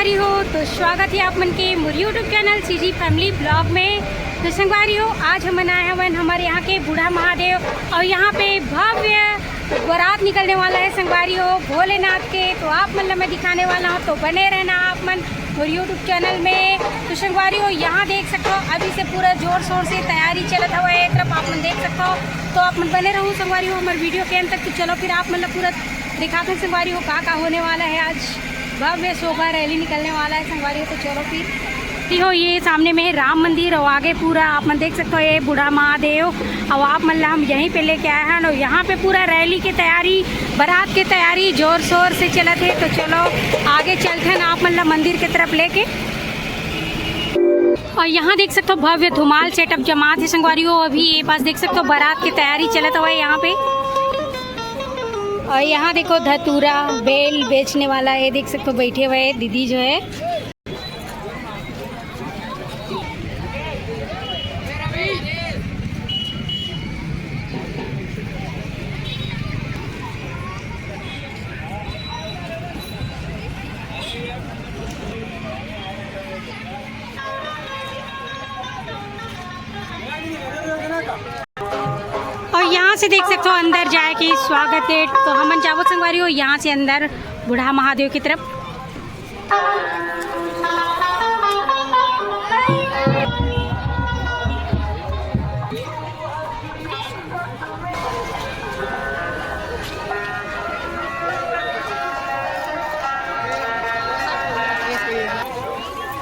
संगवारी हो तो स्वागत है आप मन के मोर YouTube channel CG family blog में। तो संगवारी हो आज हम बनाए हैं हमारे यहाँ के बूढ़ा महादेव और यहाँ पे भव्य बारात निकलने वाला है संगवारी हो भोलेनाथ के। तो आप मतलब मैं दिखाने वाला हूँ तो बने रहना आप मन मोर यूट्यूब चैनल में। तो संगवारी हो यहाँ देख सकते हो अभी से पूरा जोर शोर से तैयारी चलता हुआ है तरफ आप मन देख सकते हो। तो आप मन बने रहूँ संगवारी हो हमारे वीडियो के अंत तक। तो चलो फिर आप मतलब पूरा दिखाते हैं संगवारी हो का होने वाला है। आज भव्य शोभा रैली निकलने वाला है संगवारी हो। तो चलो फिर हो ये सामने में राम मंदिर और आगे पूरा आप मन देख सकते हो ये बूढ़ा महादेव और आप मतलब हम यहीं पे लेके आए हैं। और यहाँ पे पूरा रैली की तैयारी बारात की तैयारी जोर शोर से चलत है। तो चलो आगे चलते हैं आप मतलब मंदिर की तरफ लेके। और यहाँ देख सकते हो भव्य धुमाल सेटअप जमात है संगवारी हो। अभी ये पास देख सकते हो बारात की तैयारी चलत हुआ है यहाँ पे। और यहाँ देखो धतूरा बेल बेचने वाला है देख सकते हो बैठे हुए दीदी जो है। और यहाँ से देख सकते हो अंदर जाए कि स्वागत है। तो हम जावो संगवारी हो यहाँ से अंदर बूढ़ा महादेव की तरफ।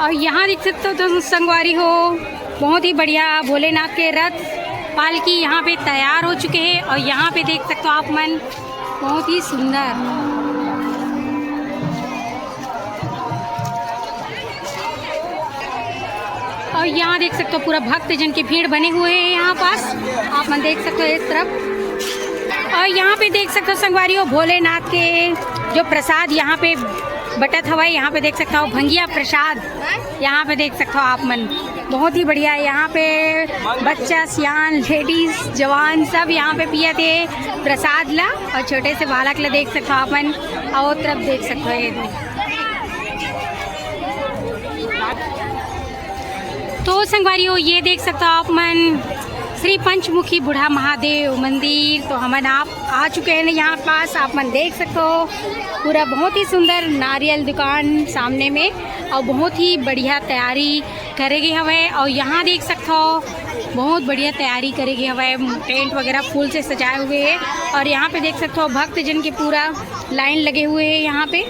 और यहाँ देख सकते हो तो संगवारी हो बहुत ही बढ़िया भोलेनाथ के रथ पालकी यहाँ पे तैयार हो चुके हैं। और यहाँ पे देख सकते हो आप मन बहुत ही सुंदर। और यहाँ देख सकते हो पूरा भक्तजन की भीड़ बने हुए हैं यहाँ पास आप मन देख सकते हो इस तरफ। और यहाँ पे देख सकते हो संगवारी हो भोलेनाथ के जो प्रसाद यहाँ पे बटत हवा है। यहाँ पे देख सकते हो भंगिया प्रसाद यहाँ पे देख सकते हो आप मन बहुत ही बढ़िया है। यहाँ पे बच्चा सियान लेडीज जवान सब यहाँ पे पिए थे प्रसाद ला। और छोटे से बालक ला देख सकते हो आप मन और तरफ देख सकते हो ये। तो संगवारी हो ये देख सकते हो आप मन श्री पंचमुखी बूढ़ा महादेव मंदिर। तो हम आप आ चुके हैं यहाँ पास आप मन देख सकते हो पूरा बहुत ही सुंदर नारियल दुकान सामने में और बहुत ही बढ़िया तैयारी करेगी हवे। और यहाँ देख सकते हो बहुत बढ़िया तैयारी करेगी हवे टेंट वगैरह फूल से सजाए हुए हैं। और यहाँ पे देख सकते हो भक्तजन के पूरा लाइन लगे हुए हैं यहाँ पे।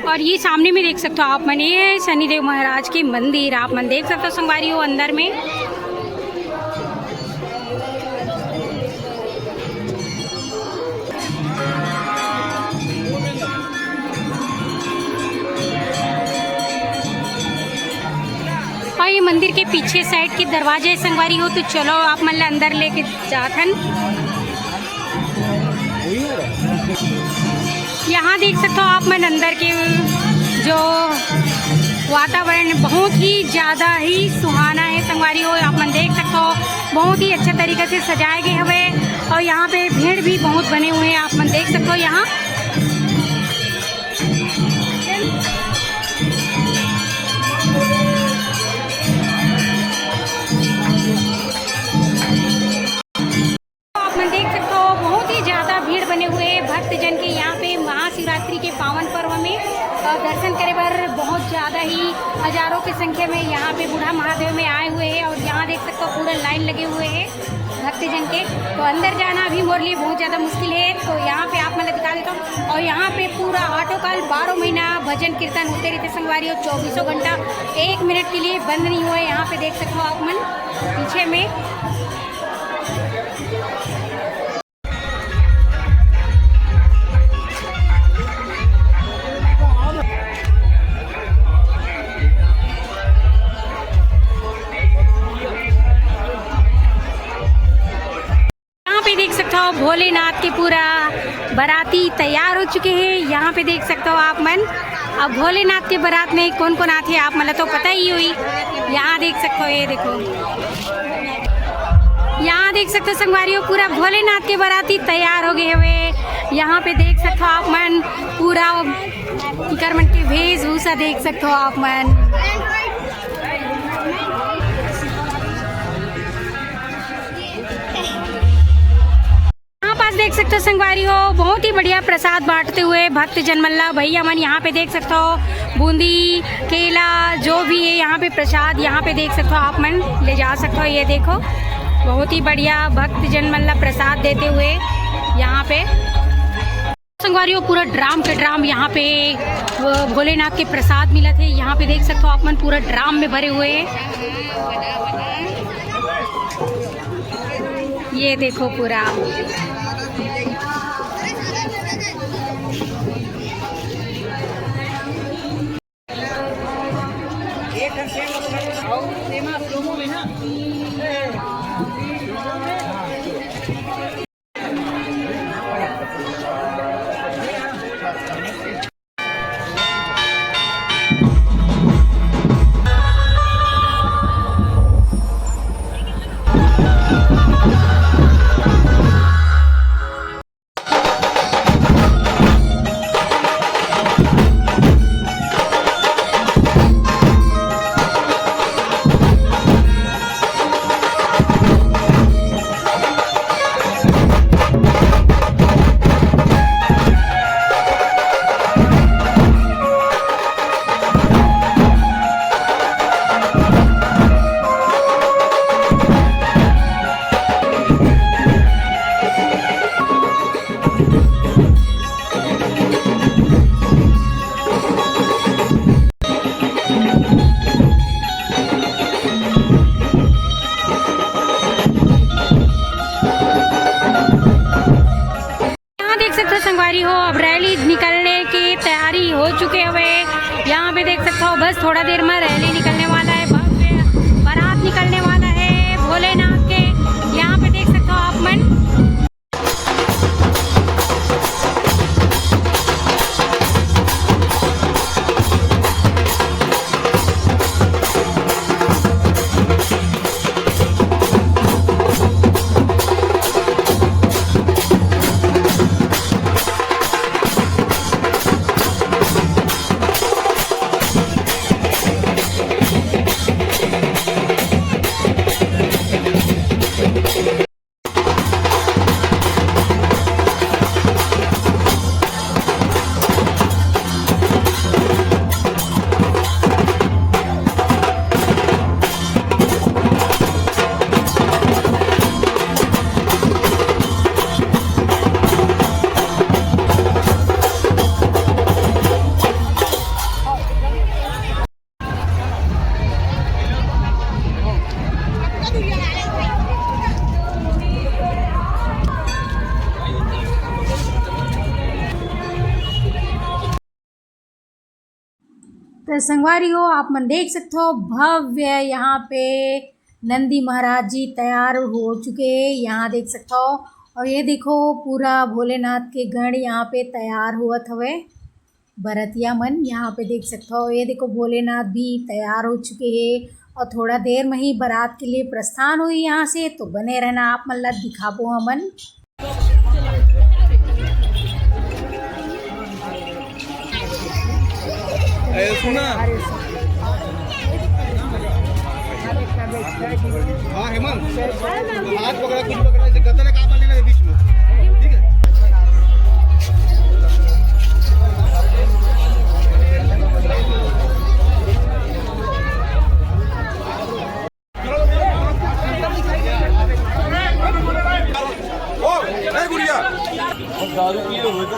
और ये सामने में देख सकते हो आप मन ये शनिदेव महाराज की मंदिर आप मन देख सकते हो संगवारी हो अंदर में। और ये मंदिर के पीछे साइड के दरवाजे संगवारी हो। तो चलो आप मन अंदर लेके जाथन। यहाँ देख सकते हो आप मन अंदर के जो वातावरण बहुत ही ज़्यादा ही सुहाना है संगवारी हो। आप मन देख सकते हो बहुत ही अच्छे तरीके से सजाए गए हुए। और यहाँ पे भीड़ भी बहुत बने हुए हैं आप मन देख सकते हो यहाँ। भक्तजन के यहाँ पे महाशिवरात्रि के पावन पर्व में दर्शन करे पर बहुत ज़्यादा ही हजारों की संख्या में यहाँ पे बूढ़ा महादेव में आए हुए हैं। और यहाँ देख सकते हो पूरा लाइन लगे हुए हैं भक्तजन के। तो अंदर जाना अभी मोर लिए बहुत ज़्यादा मुश्किल है। तो यहाँ पे आप मतलब दिखा देता हूँ। और यहाँ पे पूरा आटोकाल 12 महीना भजन कीर्तन होते रहते संगवारी हो 24 घंटा 1 मिनट के लिए बंद नहीं हुआ है। यहाँ पे देख सकते हो आप मन पीछे में। सकते हो भोलेनाथ के पूरा बाराती तैयार हो चुके हैं। यहाँ पे देख सकते हो आप मन। अब भोलेनाथ के बारात में कौन कौन आते हैं आप मतलब तो पता ही हुई। यहाँ देख सकते हो, ये देखो, यहाँ देख सकते हो संगवारियों पूरा भोलेनाथ के बाराती तैयार हो गए हुए। यहाँ पे देख सकते हो आप मन पूरा कर्मन के वेशभूषा देख सकते हो आप मन। देख सकते हो संगवारी हो बहुत ही बढ़िया प्रसाद बांटते हुए भक्त जनमल्ला भैया मन। यहाँ पे देख सकते हो बूंदी केला जो भी है यहाँ पे प्रसाद, यहाँ पे देख सकते हो आप मन ले जा सकते हो। ये देखो बहुत ही बढ़िया भक्त जनमल्ला प्रसाद देते हुए यहाँ पे संगवारी हो पूरा ड्राम के ड्राम यहाँ पे भोलेनाथ के प्रसाद मिला थे। यहाँ पे देख सकते हो आप मन पूरा ड्राम में भरे हुए। ये देखो पूरा संगवारी हो अब रैली निकलने की तैयारी हो चुके हुए। यहाँ पे देख सकते हो बस थोड़ा देर में रैली निकलने वाला है, बारात निकलने वाला है भोलेनाथ के। यहाँ पे देख सकते हो आप मन। तो संगवारी हो आप मन देख सकते हो भव्य यहाँ पे नंदी महाराज जी तैयार हो चुके हैं। यहाँ देख सकते हो और ये देखो पूरा भोलेनाथ के गण यहाँ पे तैयार हुआ हवे बरतिया मन। यहाँ पे देख सकते हो ये देखो भोलेनाथ भी तैयार हो चुके हैं और थोड़ा देर में ही बारात के लिए प्रस्थान हुई यहाँ से। तो बने रहना आप मन ला दिखाबो हमन। सुना हाँ हेमंत हाथ पकड़ा कुछ पकड़ा इसे गत्ता ने काम लेना है बीच में, ठीक है। ओ गुड़िया दारू पिए हुए तो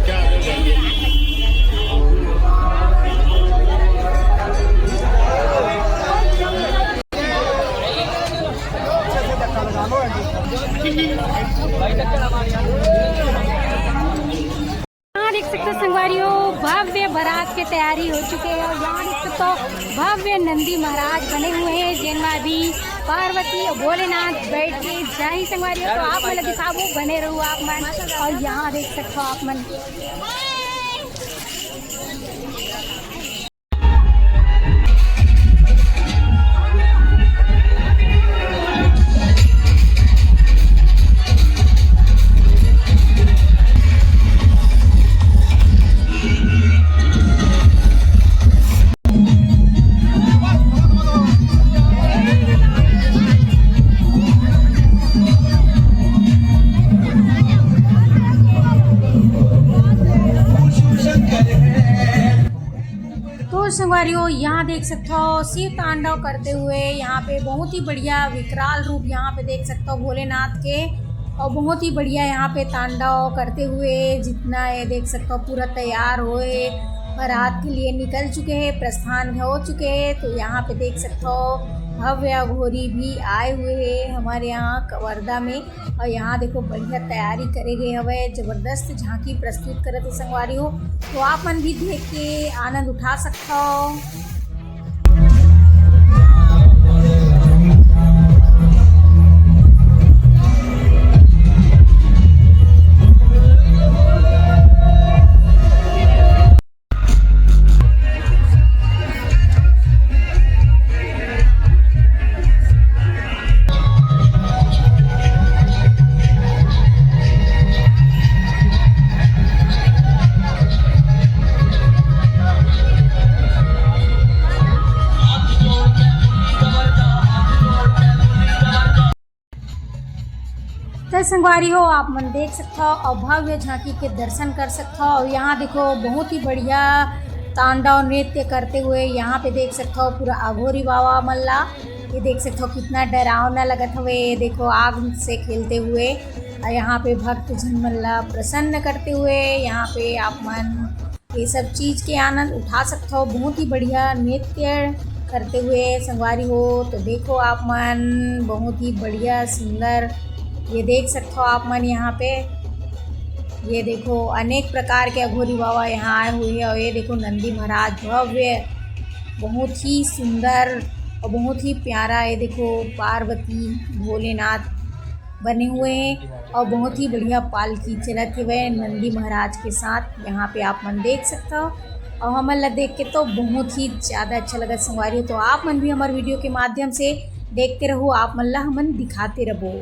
क्या संगवारियों भव्य बारात की तैयारी हो चुके हैं और यहाँ देख सकते हो भव्य नंदी महाराज बने हुए हैं जिनमें अभी पार्वती और भोलेनाथ बैठ के जाही संगवारियों। तो आप मतलब दिखाओ बने रहो आप मन। और यहाँ देख सकते हो आप मन संगवारियों यहाँ देख सकते हो शिव तांडव करते हुए यहाँ पे बहुत ही बढ़िया विकराल रूप यहाँ पे देख सकते हो भोलेनाथ के। और बहुत ही बढ़िया यहाँ पे तांडव करते हुए जितना ये देख सकते हो पूरा तैयार हुए बारात के लिए निकल चुके हैं, प्रस्थान हो चुके हैं। तो यहाँ पे देख सकते हो भव्य अघोरी भी आए हुए हैं हमारे यहाँ कवर्धा में। और यहाँ देखो बढ़िया तैयारी करे गए हवे, जबरदस्त झांकी प्रस्तुत करे थे संगवारी हो। तो आप मन भी देख के आनंद उठा सकते हो। तो संगवारी हो आप मन देख सकते हो और भव्य झांकी के दर्शन कर सकते हो। और यहाँ देखो बहुत ही बढ़िया तांडव नृत्य करते हुए यहाँ पे देख सकते हो पूरा अघोरी बाबा मल्ला। ये देख सकते हो कितना डरावना लगत हुए, ये देखो आग से खेलते हुए। और यहाँ पे भक्त जन मल्ला प्रसन्न करते हुए यहाँ पे आप मन ये सब चीज़ के आनंद उठा सकते हो। बहुत ही बढ़िया नृत्य करते हुए संगवारी हो। तो देखो आप मन बहुत ही बढ़िया सुंदर ये देख सकते हो आप मन यहाँ पे। ये देखो अनेक प्रकार के अघोरी बाबा यहाँ आए हुए हैं। और ये देखो नंदी महाराज भव्य बहुत ही सुंदर और बहुत ही प्यारा ये देखो पार्वती भोलेनाथ बने हुए हैं। और बहुत ही बढ़िया पालकी चलते हुए नंदी महाराज के साथ यहाँ पे आप मन देख सकते हो। और हमन देख के तो बहुत ही ज़्यादा अच्छा लगा संगवारी। तो आप मन भी हमारे वीडियो के माध्यम से देखते रहो, आप मन ला हमन दिखाते रहो।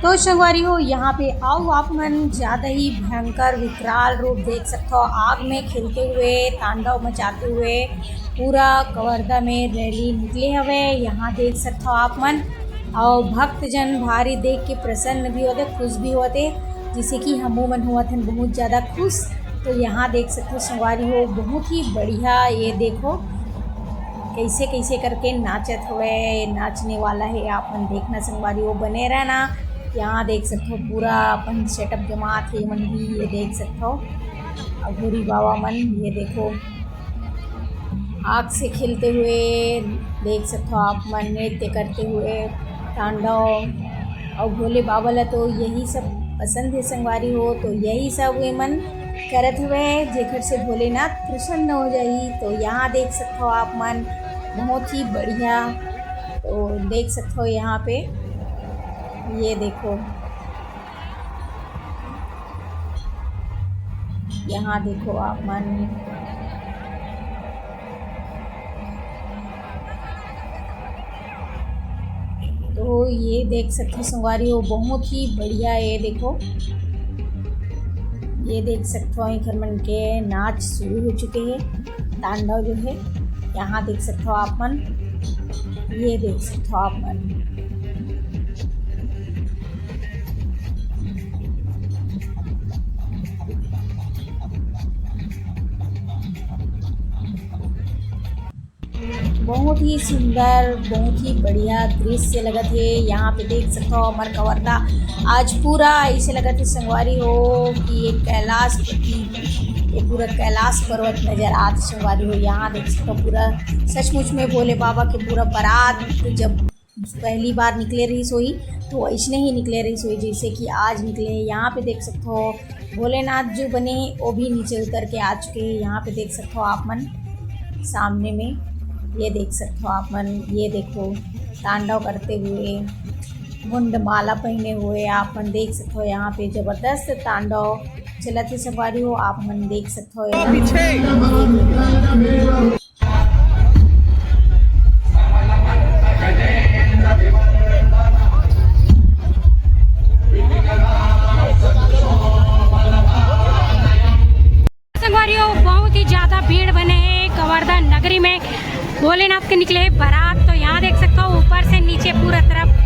तो संगवारी हो यहाँ पे आओ आप मन ज़्यादा ही भयंकर विकराल रूप देख सकते हो। आग में खेलते हुए तांडव मचाते हुए पूरा कवर्धा में रैली निकले हवे यहाँ देख सकते हो आप मन। और भक्तजन भारी देख के प्रसन्न भी होते, खुश भी होते, जिसे कि हमो मन हुआ थे बहुत ज़्यादा खुश। तो यहाँ देख सकते हो संगवारी हो बहुत ही बढ़िया ये देखो कैसे कैसे करके नाचत हुए, नाचने वाला है आप मन देखना संगवारी हो, बने रहना। यहाँ देख सकते हो पूरा अपन सेटअप जमात है मन भी ये देख सकते हो। अघोरी बाबा मन ये देखो आग से खेलते हुए देख सकते हो आप मन, नृत्य करते हुए तांडव। और भोले बाबा ला तो यही सब पसंद है संगवारी हो। तो यही सब ये मन करत हुए जेकर से भोलेनाथ प्रसन्न हो जाई। तो यहाँ देख सकते हो आप मन बहुत ही बढ़िया। तो देख सकते हो यहाँ पे ये देखो यहाँ देखो आप मन तो ये देख सकते हो संगवारी हो बहुत ही बढ़िया। ये देखो ये देख सकते हो घर मन के नाच शुरू हो चुके हैं, तांडव जो है यहाँ देख सकते हो आप मन, ये देख सकते हो आप मन। बहुत ही सुंदर, बहुत ही बढ़िया दृश्य लगत है। यहाँ पे देख सकते हो अमर कवर्धा आज पूरा ऐसे लगत है संगवारी हो कि ये पूरा कैलाश पर्वत नजर आत संगवारी हो। यहाँ देख सकते हो पूरा सचमुच में भोले बाबा के पूरा बारात जब पहली बार निकले रही सोई तो ऐसने ही निकले रही सोई जैसे कि आज निकले। यहाँ पे देख सकते हो भोलेनाथ जो बने वो भी नीचे उतर के आ चुके हैं। यहाँ पे देख सकते हो आप मन सामने में, ये देख सकते हो आप मन, ये देखो तांडव करते हुए, मुंड माला पहने हुए आप मन देख सकते हो। यहाँ पे जबरदस्त तांडव चलत है सवारी हो, आप मन देख सकते हो। संगवारियों बहुत ही ज़्यादा भीड़ बने हैं कवर्धा नगरी में। भोलेनाथ के निकले हैं बारात, तो यहाँ देख सकते हो ऊपर से नीचे पूरा तरफ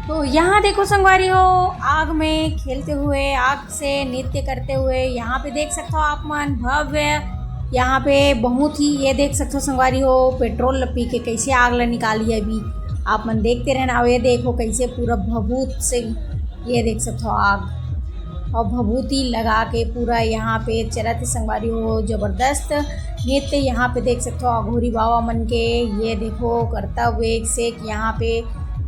तो यहाँ देखो संगवारी हो आग में खेलते हुए, आग से नृत्य करते हुए यहाँ पे देख सकते हो आप मन भव्य। यहाँ पे बहुत ही ये देख सकते हो संगवारी हो पेट्रोल पी के कैसे आग ला निकाली अभी आप मन देखते रहना। और ये देखो कैसे पूरा भभूत से ये देख सकते हो आग और भभूति लगा के पूरा यहाँ पे चलत संगवारी हो जबरदस्त नृत्य। यहाँ पे देख सकते हो अघोरी बाबा मन के ये देखो करता हुए एक से एक यहाँ पे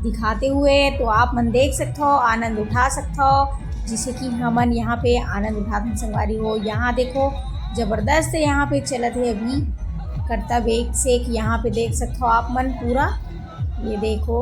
दिखाते हुए, तो आप मन देख सकते हो आनंद उठा सकते हो जिसे कि हमन यहाँ पे आनंद उठाते संगवारी हो। यहाँ देखो जबरदस्त यहाँ पे चलत है अभी करता एक से एक यहाँ पे देख सकते हो आप मन पूरा ये देखो।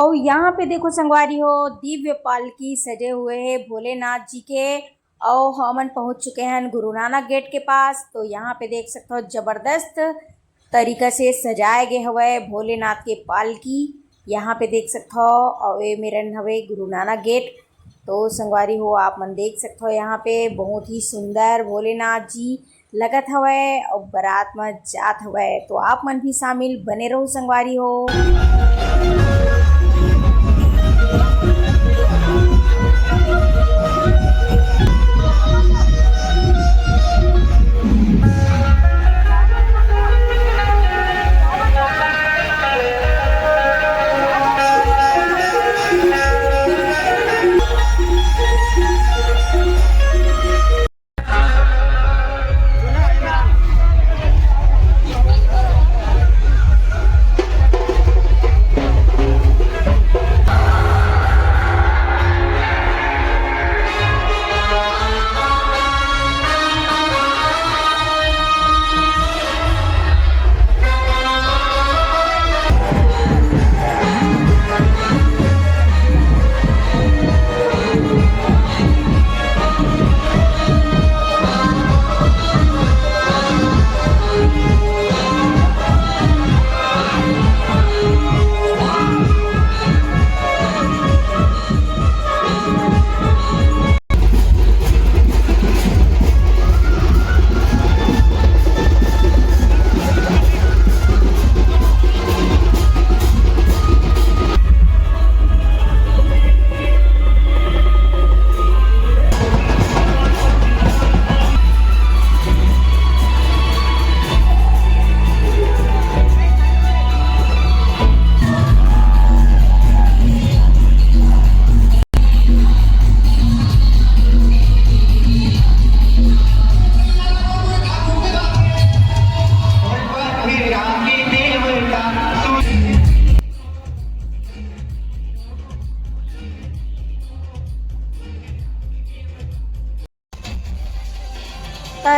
और यहाँ पे देखो संगवारी हो दिव्य पालकी सजे हुए हैं भोलेनाथ जी के। और हमन पहुँच चुके हैं गुरु नानक गेट के पास। तो यहाँ पे देख सकते हो जबरदस्त तरीका से सजाए गए हवे भोलेनाथ के पालकी। यहाँ पे देख सकते हो और ये मेरन हवे गुरु नानक गेट। तो संगवारी हो आप मन देख सकते हो यहाँ पे बहुत ही सुंदर भोलेनाथ जी लगत हवे और बारात में जात हवे। तो आप मन भी शामिल बने रहो संगवारी हो।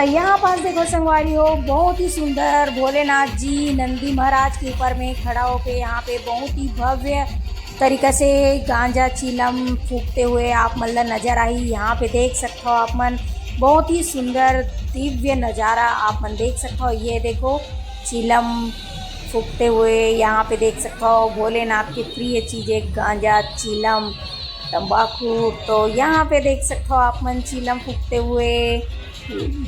यहाँ पास देखो संगवारी हो बहुत ही सुंदर भोलेनाथ जी नंदी महाराज के ऊपर में खड़ा होके यहाँ पे बहुत ही भव्य तरीका से गांजा चीलम फूकते हुए आप मन ला नजर आई। यहाँ पे देख सकते हो आप मन बहुत ही सुंदर दिव्य नज़ारा आप मन देख सकते हो। ये देखो चीलम फूकते हुए यहाँ पे देख सकते हो भोलेनाथ की प्रिय चीज़ें गांजा चीलम तंबाकू। तो यहाँ पे देख सकते हो आप मन चीलम फूकते हुए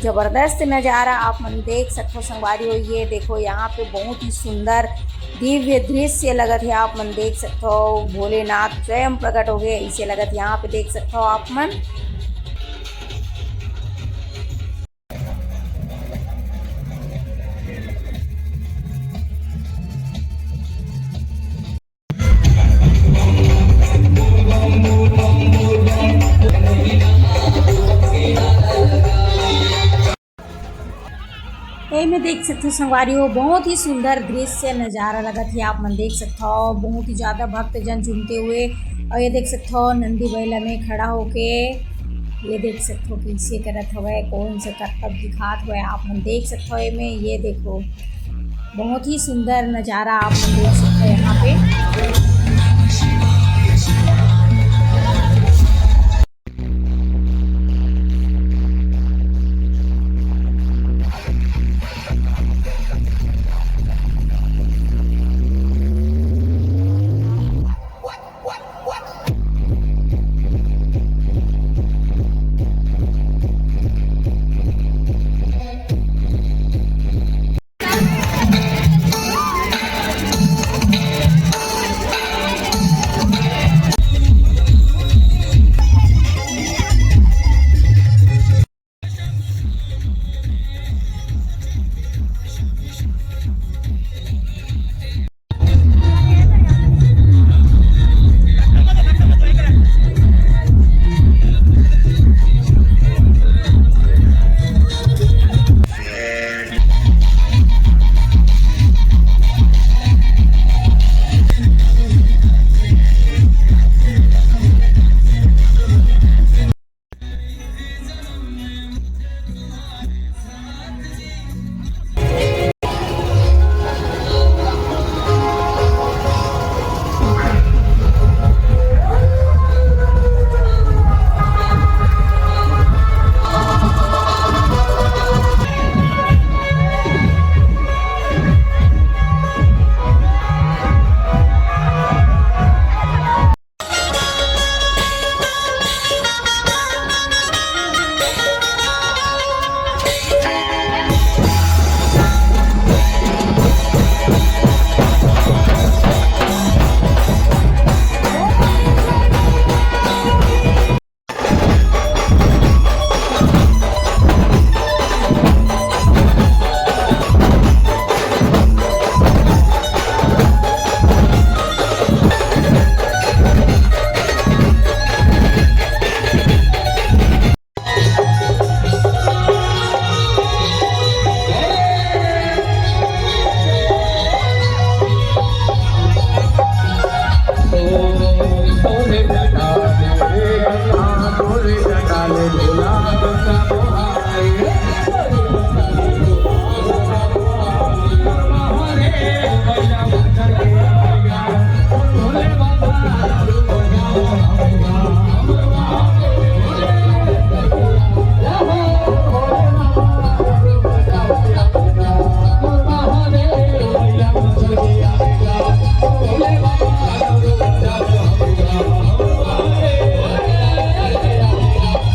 ज़बरदस्त नज़ारा आप मन देख सकते हो संगवारी हो। ये देखो यहाँ पे बहुत ही सुंदर दिव्य दृश्य लगत है आप मन देख सकते हो। भोलेनाथ स्वयं प्रकट हो गए इसे लगत यहाँ पे देख सकते हो आप मन। में देख सकते हो संगवारी हो बहुत ही सुंदर दृश्य नज़ारा लगत है आप मन देख सकते हो। बहुत ही ज़्यादा भक्तजन झूमते हुए और ये देख सकते हो नंदी बैला में खड़ा होके ये देख सकते हो कैसे करत हवे कौन सा कर्तव्य दिखात हुए आप मन देख सकते हो। में ये देखो बहुत ही सुंदर नज़ारा आप मन देख सकते हो यहाँ पे।